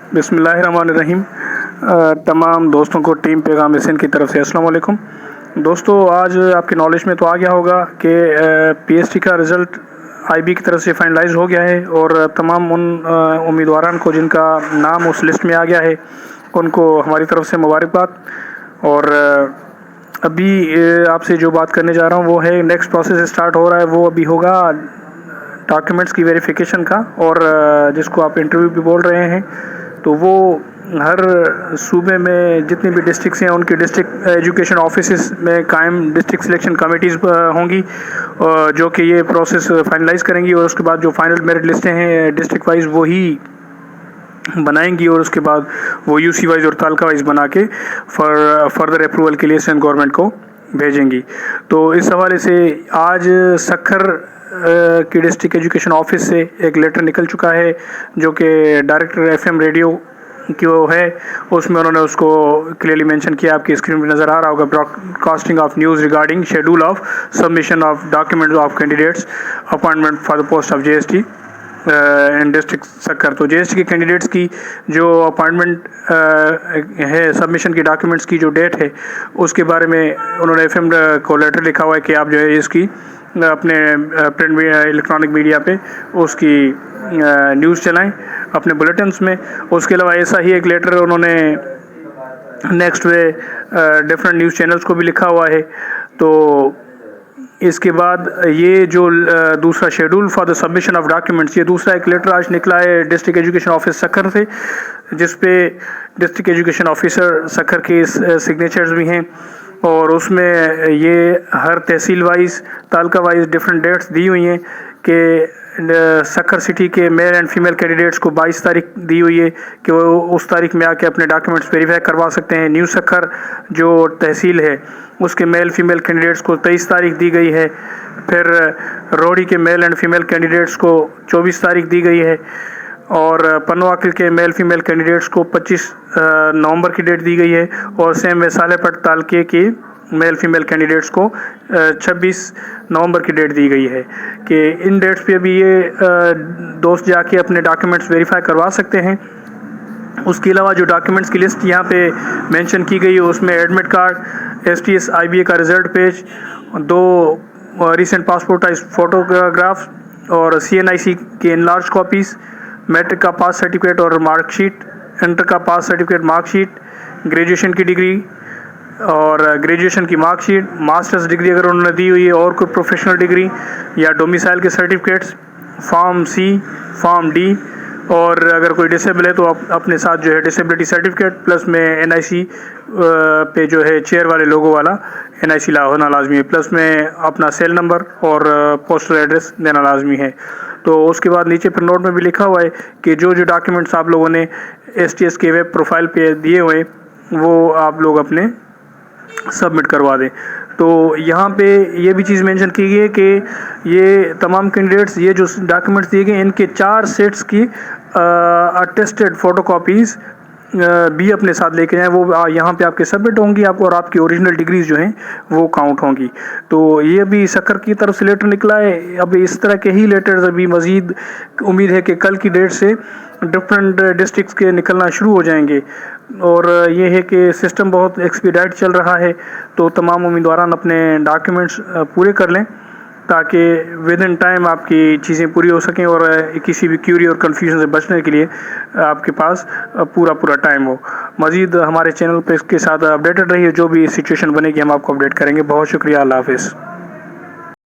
बिस्मिल्लाहिर्रहमानिर्रहीम। तमाम दोस्तों को टीम पैगाम एसएन की तरफ से अस्सलाम वालेकुम। दोस्तों, आज आपके नॉलेज में तो आ गया होगा कि पीएसटी का रिज़ल्ट आईबी की तरफ से फाइनलाइज हो गया है और तमाम उन उम्मीदवारान को जिनका नाम उस लिस्ट में आ गया है उनको हमारी तरफ से मुबारकबाद। और अभी आपसे जो बात करने जा रहा हूँ वो है, नेक्स्ट प्रोसेस स्टार्ट हो रहा है, वो अभी होगा डॉक्यूमेंट्स की वेरिफिकेशन का, और जिसको आप इंटरव्यू भी बोल रहे हैं, तो वो हर सूबे में जितनी भी डिस्ट्रिक्ट्स हैं उनके डिस्ट्रिक्ट एजुकेशन ऑफिसेस में कायम डिस्ट्रिक्ट सिलेक्शन कमेटीज़ होंगी जो कि ये प्रोसेस फाइनलाइज करेंगी, और उसके बाद जो फाइनल मेरिट लिस्टें हैं डिस्ट्रिक्ट वाइज वो ही बनाएंगी, और उसके बाद वो यूसी वाइज और तालका वाइज बना के फर्दर अप्रूवल के लिए सेंट्रल गवर्नमेंट को भेजेंगी। तो इस हवाले से आज सक्खर की डिस्ट्रिक्ट एजुकेशन ऑफिस से एक लेटर निकल चुका है जो कि डायरेक्टर एफएम रेडियो की वो है, उसमें उन्होंने उसको क्लियरली मेंशन किया, आपकी स्क्रीन पर नज़र आ रहा होगा, broadcasting of news regarding schedule of submission of documents of candidates appointment for the post of JST in district Sukkur. तो जेएसटी के कैंडिडेट्स की जो अपॉइंटमेंट है, सबमिशन की डॉक्यूमेंट्स की जो डेट है, उसके बारे में उन्होंने एफएम को लेटर लिखा हुआ है कि आप जो है इसकी अपने प्रिंट इलेक्ट्रॉनिक मीडिया पे उसकी न्यूज़ चलाएं अपने बुलेटिन्स में। उसके अलावा ऐसा ही एक लेटर उन्होंने नेक्स्ट वे डिफरेंट न्यूज़ चैनल्स को भी लिखा हुआ है। तो इसके बाद ये जो दूसरा schedule for the submission of documents, ये दूसरा एक लेटर आज निकला है डिस्ट्रिक्ट एजुकेशन ऑफिस सक्खर से, जिस पे डिस्ट्रिक्ट एजुकेशन ऑफिसर सक्खर के सिग्नेचर्स भी हैं, और उसमें ये हर तहसील वाइज तालका वाइज डिफरेंट डेट्स दी हुई हैं कि सक्खर सिटी के मेल एंड फीमेल कैंडिडेट्स को 22 तारीख दी हुई है कि वो उस तारीख में आके अपने डॉक्यूमेंट्स वेरीफाई करवा सकते हैं। न्यू सक्खर जो तहसील है उसके मेल फीमेल कैंडिडेट्स को 23 तारीख दी गई है। फिर रोहड़ी के मेल एंड फीमेल कैंडिडेट्स को 24 तारीख दी गई है, और पनवाकिल के मेल फीमेल कैंडिडेट्स को 25 नवंबर की डेट दी गई है, और सेम वे सालेपट तालके के मेल फीमेल कैंडिडेट्स को 26 नवंबर की डेट दी गई है कि इन डेट्स पे भी ये दोस्त जाके अपने डॉक्यूमेंट्स वेरीफाई करवा सकते हैं। उसके अलावा जो डॉक्यूमेंट्स की लिस्ट यहाँ पे मेंशन की गई है उसमें एडमिट कार्ड, एसटीएस आईबीए का result page, 2 recent passport size photographs और सीएनआईसी के इनलार्ज कॉपीज़, मैट्रिक का पास सर्टिफिकेट और मार्कशीट, इंटर का पास सर्टिफिकेट मार्कशीट, ग्रेजुएशन की डिग्री और ग्रेजुएशन की मार्कशीट, मास्टर्स डिग्री अगर उन्होंने दी हुई है, और कोई प्रोफेशनल डिग्री या डोमिसाइल के certificates, form C, form D, और अगर कोई डिसेबल है तो अपने साथ जो है डिसेबिलिटी सर्टिफिकेट प्लस में एनआईसी पे जो है चेयर वाले लोगों वाला एनआईसी होना लाजमी है, प्लस में अपना सेल नंबर और पोस्टल एड्रेस देना लाजमी है। तो उसके बाद नीचे पर नोट में भी लिखा हुआ है कि जो जो डॉक्यूमेंट्स आप लोगों ने एसटीएस के वेब प्रोफाइल पे दिए हुए वो आप लोग अपने सबमिट करवा दें। तो यहाँ पे ये भी चीज़ मेंशन की गई है कि ये तमाम कैंडिडेट्स ये जो डॉक्यूमेंट्स दिए गए इनके 4 सेट्स की अटेस्टेड फ़ोटोकॉपीज़ भी अपने साथ लेके जाएँ, वो यहाँ पे आपके सबमिट होंगी आपको, और आपकी ओरिजिनल डिग्रीज जो हैं वो काउंट होंगी। तो ये अभी सक्खर की तरफ से लेटर निकला है। अब इस तरह के ही लेटर्स अभी मज़ीद उम्मीद है कि कल की डेट से डिफरेंट डिस्ट्रिक्ट्स के निकलना शुरू हो जाएंगे, और ये है कि सिस्टम बहुत एक्सपीडाइट चल रहा है। तो तमाम उम्मीदवारान अपने डॉक्यूमेंट्स पूरे कर लें ताकि विद इन टाइम आपकी चीज़ें पूरी हो सकें, और किसी भी क्यूरी और कन्फ्यूजन से बचने के लिए आपके पास पूरा टाइम हो। मज़ीद हमारे चैनल पे इसके साथ अपडेटेड रहिए, जो भी सिचुएशन बनेगी हम आपको अपडेट करेंगे। बहुत शुक्रिया, अल्लाह हाफ़िज़।